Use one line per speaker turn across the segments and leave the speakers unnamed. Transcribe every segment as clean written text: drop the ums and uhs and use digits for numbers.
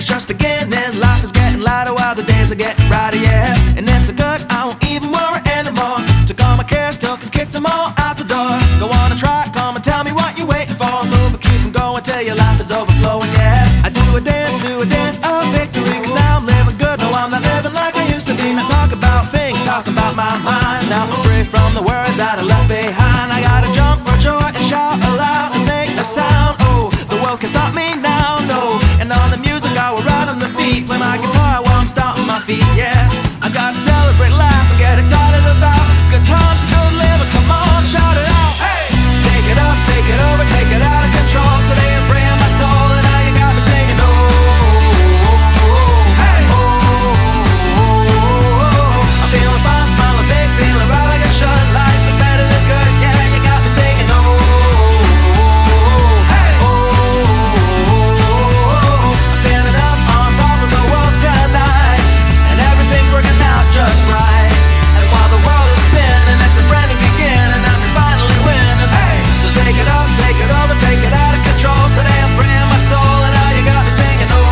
just beginning. Life is getting lighter while the days are getting brighter, yeah. And it's a good, I won't even worry anymore. Took all my cares, still can kick them all out the door. Go on and try, come and tell me what you're waiting for. Move and keep them going till your life is overflowing, yeah. I do a dance of victory, cause now I'm living good. No, I'm not living like I used to be. Now talk about things, talk about my mind. Now I'm free from the words that I left behind. I gotta jump for joy and shout aloud and make a sound. Oh, the world can stop me now, no. And on the music I will ride on the beat. Play my guitar while I'm stomping my feet, yeah. I gotta celebrate, laugh and get excited about good times and good living. Come on, shout it out, hey! Take it up, take it over, take it out of control. Today I'm freeing my soul and now you got me singing, oh. Hey! I'm feeling fine, smiling big, feeling right like I should. Life is better than good, yeah, you got me singing, oh. Hey! I'm standing up on top of the world tonight, and everything's working out just right. And while the world is spinning, it's a brand new beginning, and I'm finally winning. Hey! So take it up, take it over, take it out of control. Today I'm freeing my soul, and now you got me singing, oh.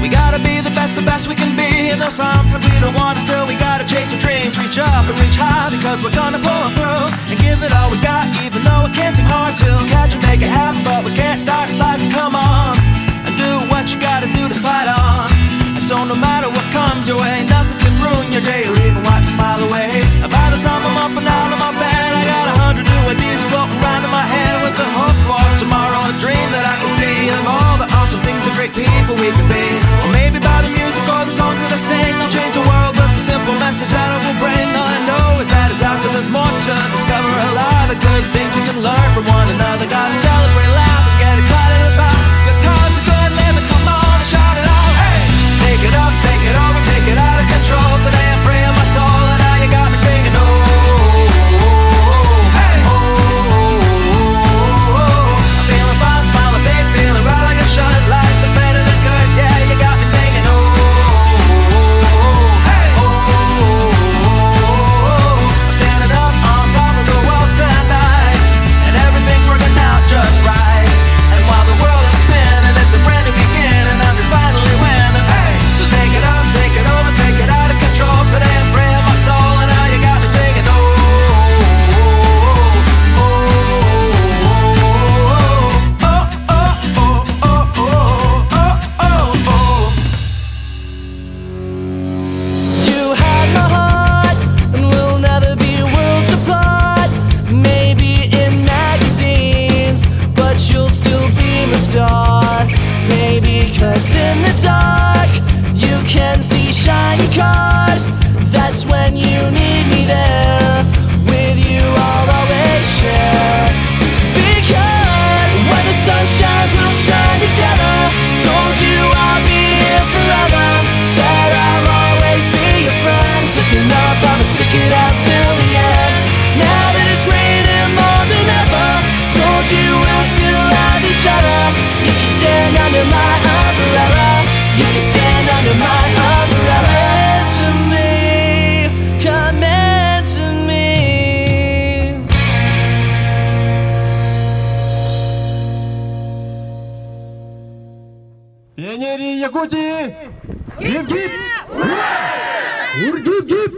We gotta be the best we can be. And though sometimes we don't want to, still we gotta chase our dreams. Reach up and reach high, because we're gonna pull through and give it all we got, even though it can seem hard to catch and make it happen. But we can't start sliding, come on, and do what you gotta do to fight on. And so no matter what comes your way, nothing can ruin your day or even wipe your smile away. And by the time I'm up and out of my bed, I got 100 new ideas floating around in my head, with the hope for tomorrow, a dream that I can see of all the awesome things and great people we can be. Or maybe by the music or the songs that I sing, I'll change the world with the simple message that I will bring. All I know is that it's out there, there's more to discover. A lot of good things we can learn from one another. Gotta celebrate, laugh and get excited about good times and good living. Come on and shout it out, hey! Take it up, take it over, take it out of control. Today I'm freeing my soul and now you got me singing, oh. Hey! I'm feeling fine, smiling big, feeling right like I should. Life is better than good, yeah, you got me singing, oh. Hey! I'm standing up on top of the world tonight, and everything's working out just right. And while the world is spinning, it's a brand new beginning, and I'm finally winning. Hey! So take it up, take it over, take it out of control. Today I'm freeing my soul, and now you got me singing, oh.
You had my heart, and we'll never be worlds apart. Maybe in magazines, but you'll still be my star. Maybe 'cause in the dark you can see shiny cars. That's when you need me there. With you I'll always share. Because when the sun shines, we'll shine together. Told you I'll be here forever. Said I'll always be your friend. Took enough, I'ma stick it out till the end. Now that it's raining more than ever, told you we'll still have each other. You can stand under my umbrella. You can stand under my umbrella. To me, come into me.
Пионерии Якутии! Гип-гип! Ура! Ур-гип-гип!